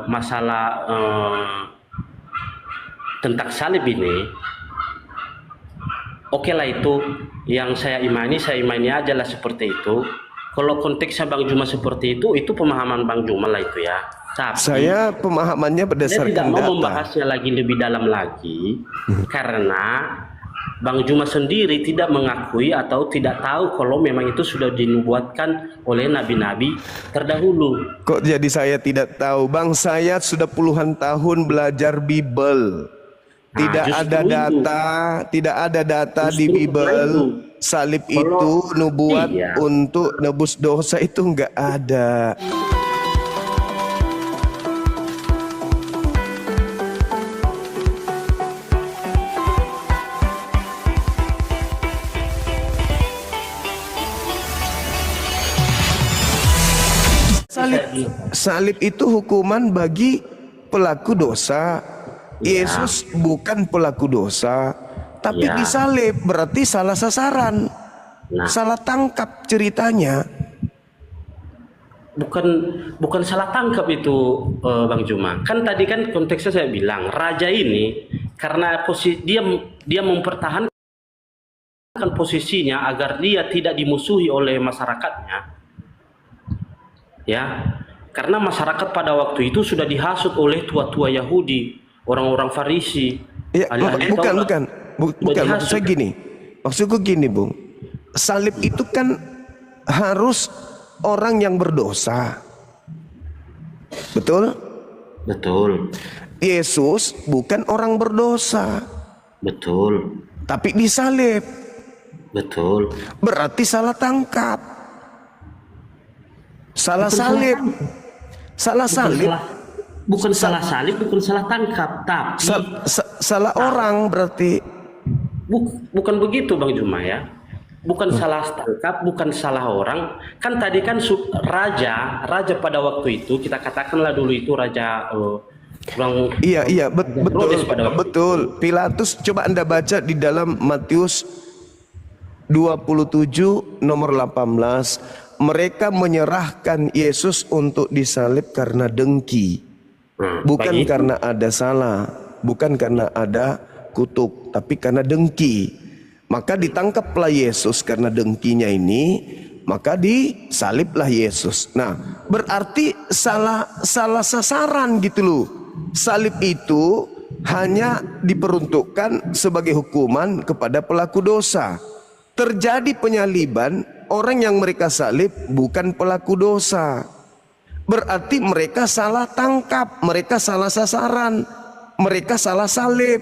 masalah tentang salib ini, oke lah itu yang saya imani aja lah seperti itu. Kalau konteksnya Bang Juma seperti itu pemahaman Bang Juma lah itu ya. Tapi Saya pemahamannya saya tidak berdasarkan mau data. membahasnya lagi lebih dalam lagi karena Bang Juma sendiri tidak mengakui atau tidak tahu kalau memang itu sudah dinubuatkan oleh nabi-nabi terdahulu. Kok jadi saya tidak tahu? Bang, saya sudah puluhan tahun belajar Bible. Nah, Tidak ada justru itu. data, tidak ada data di Justru karena itu. Bible. Salib itu Kalau nubuat iya, untuk nebus dosa itu nggak ada. Salib itu hukuman bagi pelaku dosa. iya, Yesus bukan pelaku dosa, tapi iya. disalib berarti salah sasaran, Nah, salah tangkap ceritanya. bukan bukan salah tangkap itu Bang Juma. Kan tadi kan konteksnya saya bilang raja ini karena posisi dia mempertahankan posisinya agar dia tidak dimusuhi oleh masyarakatnya. Ya, karena masyarakat pada waktu itu sudah dihasut oleh tua-tua Yahudi, orang-orang Farisi, Ya, ahli-ahli bukan, Taurat. bukan, bukan. Maksud saya gini, maksudku gini, Bung. Salib itu kan harus orang yang berdosa, betul? Betul, Yesus bukan orang berdosa, betul, tapi disalib. betul. Berarti salah tangkap, salah Bukan salib, salah bukan salib, salah, bukan salah salib, bukan salah tangkap, tapi salah orang berarti. bukan begitu Bang Juma ya. Bukan salah tangkap, bukan salah orang. Kan tadi kan raja pada waktu itu kita katakanlah dulu itu raja orang Iya, betul, Herodes pada waktu betul. Pilatus, coba Anda baca di dalam Matius 27 nomor 18. Mereka menyerahkan Yesus untuk disalib karena dengki. Bukan bagi karena ada salah, bukan karena ada kutuk, tapi karena dengki. Maka ditangkaplah Yesus karena dengkinya ini, maka disaliblah Yesus. Nah, berarti salah sasaran gitu loh. Salib itu hanya diperuntukkan sebagai hukuman kepada pelaku dosa. Terjadi penyaliban, orang yang mereka salib bukan pelaku dosa. Berarti mereka salah tangkap, mereka salah sasaran, mereka salah salib.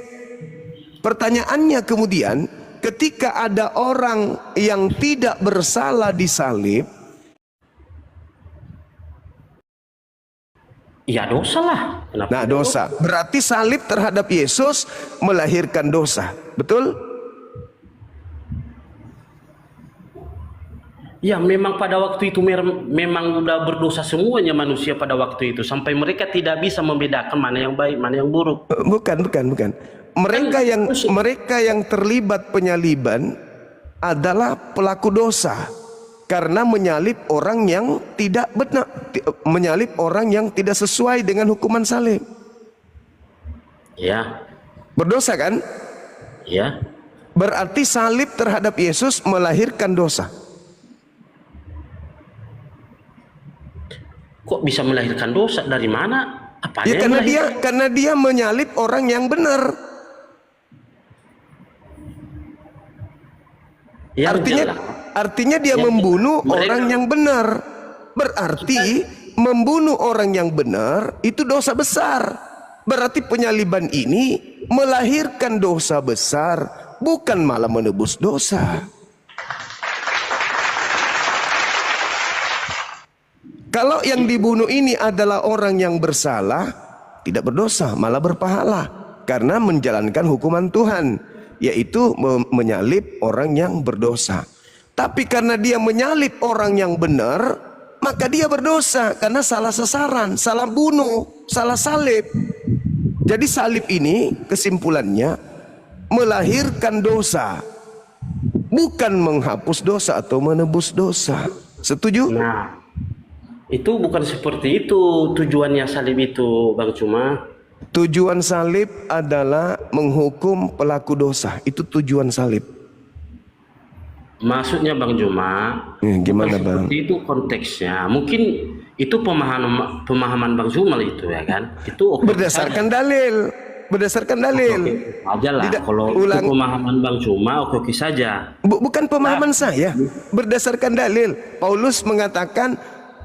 Pertanyaannya kemudian, ketika ada orang yang tidak bersalah disalib, ya dosa lah. Kenapa nah dosa. Berarti salib terhadap Yesus melahirkan dosa. Betul? Ya memang pada waktu itu memang udah berdosa semuanya manusia pada waktu itu sampai mereka tidak bisa membedakan mana yang baik, mana yang buruk. Bukan. Mereka yang terlibat penyaliban adalah pelaku dosa karena menyalib orang yang tidak benar, menyalib orang yang tidak sesuai dengan hukuman salib. Ya, Berdosa kan? ya. Berarti salib terhadap Yesus melahirkan dosa. Kok bisa melahirkan dosa? Dari mana? Apa Ya karena dia menyalib orang yang benar. Artinya dia membunuh orang yang benar. Berarti membunuh orang yang benar itu dosa besar. Berarti penyaliban ini melahirkan dosa besar, bukan malah menebus dosa. Kalau yang dibunuh ini adalah orang yang bersalah, tidak berdosa, malah berpahala karena menjalankan hukuman Tuhan, yaitu menyalib orang yang berdosa. Tapi karena dia menyalib orang yang benar, maka dia berdosa karena salah sasaran, salah bunuh, salah salib. Jadi salib ini kesimpulannya melahirkan dosa, bukan menghapus dosa atau menebus dosa. Setuju? Nah, Itu bukan seperti itu tujuannya salib itu, Bang Cuma. Tujuan salib adalah menghukum pelaku dosa. Itu tujuan salib. Maksudnya Bang Juma, Gimana bukan Bang? seperti itu konteksnya. Mungkin itu pemahaman Bang Juma itu ya kan. Itu oke Berdasarkan dalil. Berdasarkan dalil. aja lah. Tidak Kalau itu pemahaman Bang Juma oke saja. Bukan pemahaman saya. Berdasarkan dalil. Paulus mengatakan,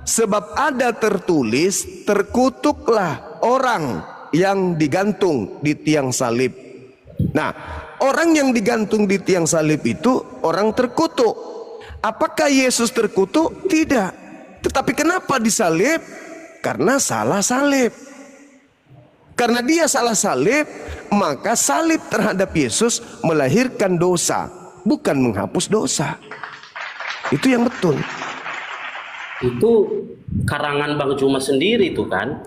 sebab ada tertulis, terkutuklah orang yang digantung di tiang salib. Nah, orang yang digantung di tiang salib itu orang terkutuk. Apakah Yesus terkutuk? Tidak. Tetapi kenapa disalib? Karena salah salib. Karena dia salah salib, maka salib terhadap Yesus melahirkan dosa, bukan menghapus dosa. Itu yang betul. Itu karangan Bang Juma sendiri itu kan.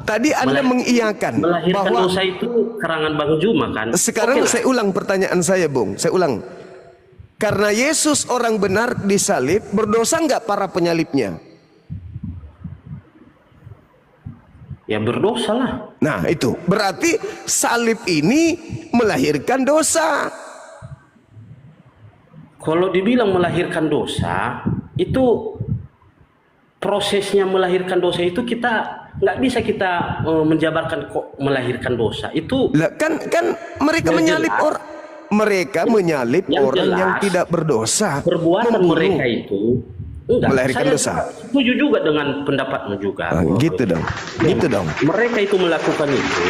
Tadi Anda mengiyakan Melahirkan bahwa dosa itu karangan Bang Juma kan. sekarang Oke lah. saya ulang pertanyaan saya, Bung. Saya ulang. Karena Yesus orang benar disalib, berdosa nggak para penyalibnya? Ya berdosa lah. Nah itu berarti salib ini melahirkan dosa. Kalau dibilang melahirkan dosa, itu prosesnya melahirkan dosa itu kita nggak bisa kita menjabarkan kok melahirkan dosa. Itu Lah, kan mereka Yang menyalib jelas. orang. Mereka menyalib Yang orang yang jelas, tidak berdosa. perbuatan Membunuh. mereka itu enggak. Melahirkan Saya dosa. setuju juga dengan pendapatmu juga. Gitu dong. Gitu dong. Mereka itu melakukan itu.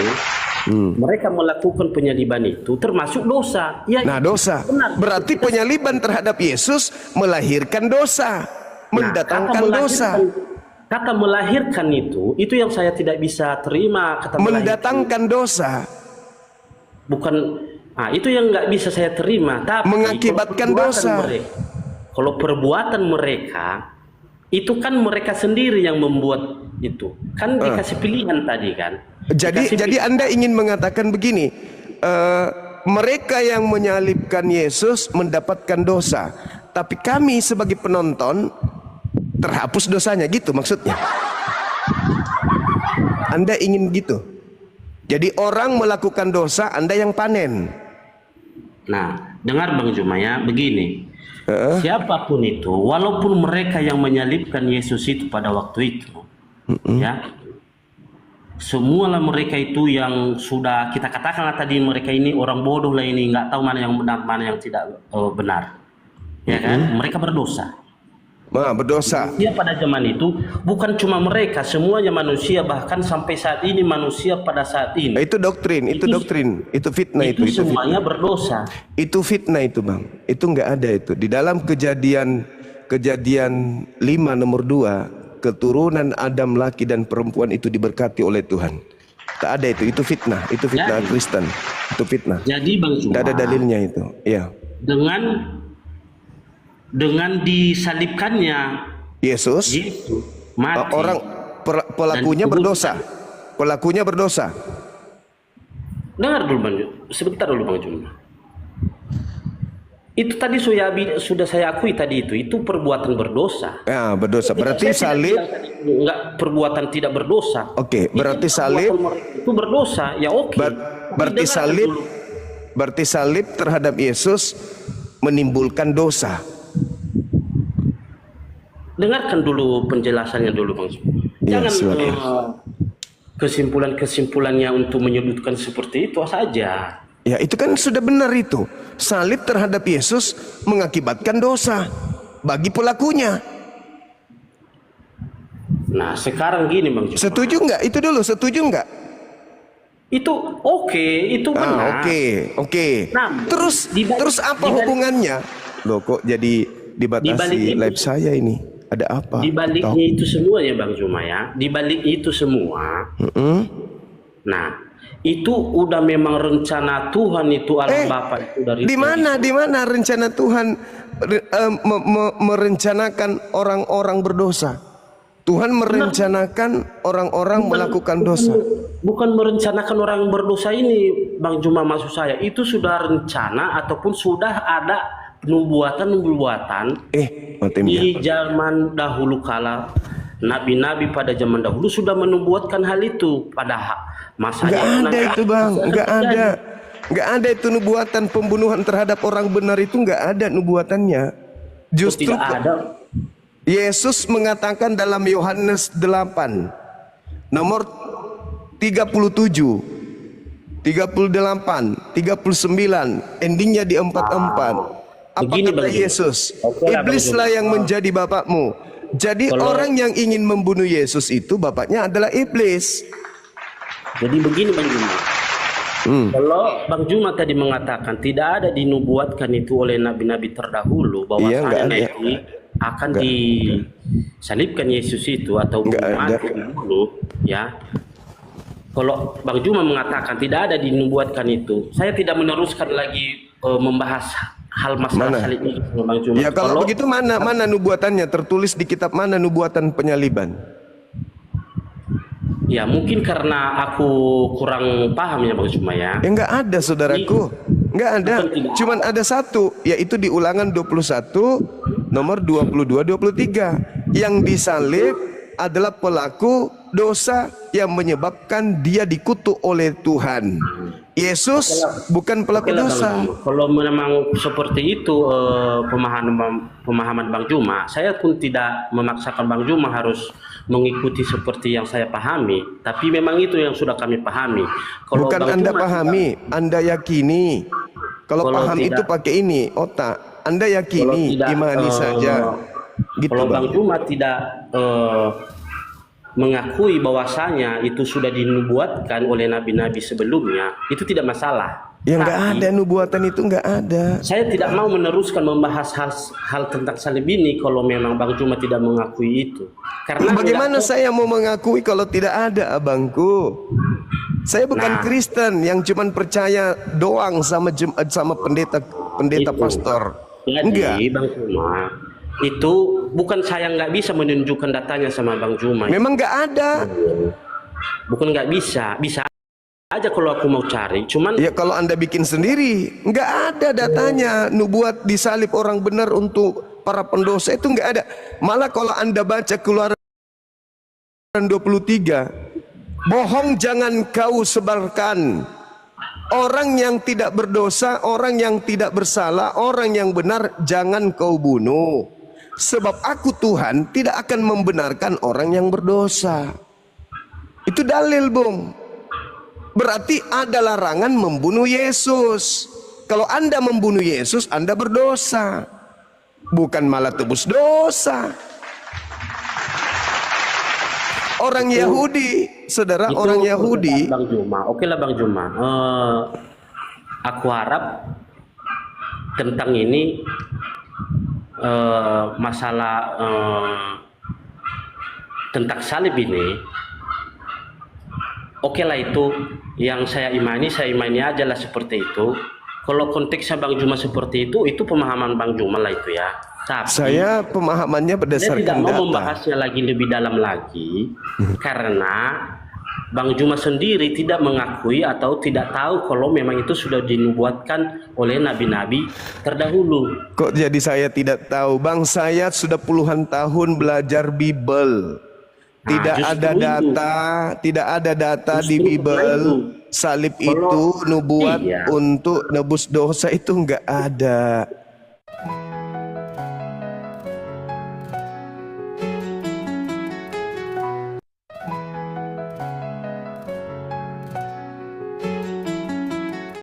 Mereka melakukan penyaliban itu termasuk dosa. Ya, Nah dosa. benar. Berarti penyaliban terhadap Yesus melahirkan dosa. Mendatangkan dosa. Kata melahirkan itu yang saya tidak bisa terima. Kata Mendatangkan dosa. bukan, nah itu yang nggak bisa saya terima. Tapi Mengakibatkan kalau perbuatan dosa. kalau perbuatan mereka itu kan mereka sendiri yang membuat itu. Kan dikasih pilihan tadi kan. Jadi Anda ingin mengatakan begini, mereka yang menyalibkan Yesus mendapatkan dosa, tapi kami sebagai penonton terhapus dosanya, gitu maksudnya? Anda ingin gitu? Jadi orang melakukan dosa, Anda yang panen. Nah, dengar Bang Jumaya, begini. Siapapun itu, walaupun mereka yang menyalibkan Yesus itu pada waktu itu, ya, semualah mereka itu yang sudah kita katakanlah tadi mereka ini orang bodoh lah ini, nggak tahu mana yang benar mana yang tidak benar, ya kan? Mereka berdosa. Nah, berdosa. Ya pada zaman itu bukan cuma mereka, semuanya manusia, bahkan sampai saat ini manusia pada saat ini. Itu doktrin, itu doktrin, itu fitnah, itu semuanya fitnah. berdosa. Itu fitnah itu, Bang. Itu nggak ada itu. Di dalam kejadian 5 nomor 2, keturunan Adam laki dan perempuan itu diberkati oleh Tuhan. Tak ada itu fitnah, itu fitnah Kristen. Itu fitnah. Jadi Bang Juma, tidak ada dalilnya itu. Iya. Dengan disalibkannya Yesus mati, orang pelakunya berdosa. Pelakunya berdosa. Dengar dulu Bang, sebentar dulu Bang Juma. Itu tadi sudah saya akui tadi itu perbuatan berdosa. Ya, berdosa. Berarti salib enggak perbuatan tidak berdosa. Oke, berarti salib itu berdosa. Ya oke. Berarti salib terhadap Yesus menimbulkan dosa. Dengarkan dulu penjelasannya dulu Bang. Jangan kesimpulan-kesimpulannya untuk menyudutkan seperti itu saja. Ya itu kan sudah benar itu. Salib terhadap Yesus mengakibatkan dosa bagi pelakunya. Nah sekarang gini Bang Juma. Setuju nggak? Itu dulu, setuju nggak? Itu oke, itu benar. Oke. Nah, terus apa hubungannya? Loh kok jadi dibatasi live saya ini? Ada apa? Di baliknya itu semua ya Bang Juma ya. Di balik itu semua. Nah, itu udah memang rencana Tuhan itu alam Bapa itu dari di mana rencana Tuhan merencanakan orang-orang berdosa? Tuhan merencanakan orang-orang melakukan dosa. Bukan merencanakan orang berdosa ini Bang Juma, maksud saya itu sudah rencana ataupun sudah ada nubuatan di zaman dahulu kala nabi-nabi pada zaman dahulu sudah menubuatkan hal itu pada masa Nggak ada itu bang, nggak ada. terjadi. Nggak ada itu nubuatan pembunuhan terhadap orang benar itu nggak ada nubuatannya. Justru Tidak ada. Yesus mengatakan dalam Yohanes 8 nomor 37, 38, 39, endingnya di 44. Apa Begini, kata Bang. Yesus? Oke lah, Bang Iblislah Juma. yang menjadi bapakmu. Jadi Kalau- orang yang ingin membunuh Yesus itu bapaknya adalah iblis. Jadi begini Bang Juma. Kalau Bang Juma tadi mengatakan tidak ada dinubuatkan itu oleh nabi-nabi terdahulu bahwa Iya, nggak ada. nanti akan disalibkan Yesus itu atau Nggak ada. mati dulu, ya. Kalau Bang Juma mengatakan tidak ada dinubuatkan itu, saya tidak meneruskan lagi membahas hal masalah Mana? salib ini sama Bang Juma. Ya kalau begitu mana nubuatannya, tertulis di kitab mana nubuatan penyaliban? Ya mungkin karena aku kurang paham ya Bang Juma ya. Ya nggak ada saudaraku, nggak ada. Bukan tidak. Cuman ada satu, yaitu di Ulangan 21 nomor 22-23. Yang disalib adalah pelaku dosa yang menyebabkan dia dikutuk oleh Tuhan. Yesus bukan pelaku Oke lah, Bang dosa. Juma. Kalau memang seperti itu pemahaman Bang Juma, saya pun tidak memaksakan Bang Juma harus mengikuti seperti yang saya pahami. Tapi memang itu yang sudah kami pahami. Kalau Bukan Bang Anda Juma pahami, Anda yakini. Kalau Kalau paham tidak- itu pakai ini, otak. Anda kalau yakini, tidak, imani saja. Gitu kalau Bang. Bang Juma tidak mengakui bahwasanya itu sudah dinubuatkan oleh nabi-nabi sebelumnya, itu tidak masalah. Ya nggak Tapi ada nubuatan itu, nggak ada. saya tidak mau meneruskan membahas hal tentang salib ini kalau memang Bang Juma tidak mengakui itu. Karena Bagaimana enggak- saya mau mengakui kalau tidak ada abangku? Saya bukan Nah. Kristen yang cuman percaya doang sama sama pendeta Itu. pastor. Jadi Enggak. Bang Juma, itu bukan saya nggak bisa menunjukkan datanya sama Bang Juma. Memang nggak ada. Bukan nggak bisa, bisa aja kalau aku mau cari. Cuman Ya kalau Anda bikin sendiri, nggak ada datanya. Nubuat disalib orang benar untuk para pendosa itu nggak ada. Malah kalau Anda baca Keluaran 23, bohong jangan kau sebarkan. Orang yang tidak berdosa, orang yang tidak bersalah, orang yang benar jangan kau bunuh. Sebab aku Tuhan tidak akan membenarkan orang yang berdosa. Itu dalil, Bung. Berarti ada larangan membunuh Yesus. Kalau Anda membunuh Yesus, Anda berdosa. Bukan malah tebus dosa. Orang Yahudi, saudara, itu orang Yahudi, Bang Juma. Oke lah Bang Juma. Aku harap tentang ini masalah tentang salib ini. Oke lah itu yang saya imani aja lah seperti itu. Kalau konteksnya Bang Juma seperti itu pemahaman Bang Juma lah itu ya. Tapi saya pemahamannya saya tidak berdasarkan mau data. membahasnya lagi lebih dalam lagi karena Bang Juma sendiri tidak mengakui atau tidak tahu kalau memang itu sudah dinubuatkan oleh nabi-nabi terdahulu. Kok jadi saya tidak tahu? Bang, saya sudah puluhan tahun belajar Bible. Tidak justru ada itu. data, tidak ada data di Justru Bible. karena itu. Salib Kalau- itu nubuat Iya. untuk nebus dosa itu nggak ada.